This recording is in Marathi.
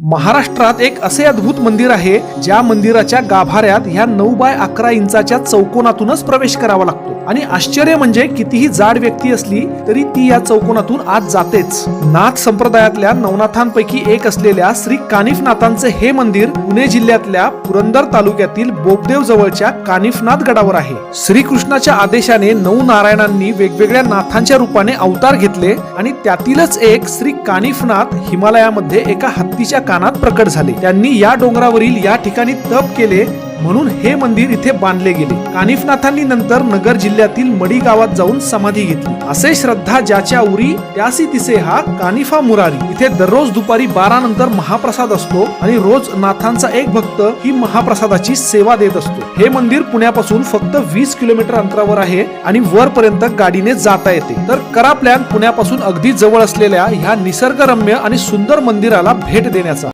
महाराष्ट्रात एक असे अद्भुत मंदिर आहे ज्या मंदिराच्या गाभाऱ्यात ह्या 9 बाय 11 इंचाच्या चौकोनातूनच प्रवेश करावा लागतो आणि आश्चर्य म्हणजे कितीही जाड व्यक्ती असली तरी ती या चौकोनातून आत जातेच। नाथ संप्रदायातल्या नवनाथांपैकी एक असलेल्या श्री कानिफनाथांचे हे मंदिर पुणे जिल्ह्यातल्या पुरंदर तालुक्यातील बोपदेव जवळच्या कानिफनाथ गडावर आहे। श्रीकृष्णाच्या आदेशाने 9 नारायणांनी वेगवेगळ्या नाथांच्या रूपाने अवतार घेतले आणि त्यातीलच एक श्री कानिफनाथ हिमालयामध्ये एका हत्तीच्या कानात प्रकट झाले। त्यांनी या डोंगरावरील या ठिकाणी तप केले म्हणून हे मंदिर इथे बांधले गेले। कानिफनाथांनी नंतर नगर जिल्ह्यातील मडी गावात जाऊन समाधी घेतली। असे श्रद्धा ज्याच्या उरी त्यासी तिसे हा कानिफा मुरारी। इथे दररोज दुपारी 12 नंतर महाप्रसाद असतो आणि रोज नाथांचा एक भक्त ही महाप्रसादाची सेवा देत असतो। हे मंदिर पुण्यापासून फक्त 20 किलोमीटर अंतरावर आहे आणि वरपर्यंत गाडीने जाता येते। तर करा प्लॅन पुण्यापासून अगदी जवळ असलेल्या ह्या निसर्गरम्य आणि सुंदर मंदिराला भेट देण्याचा।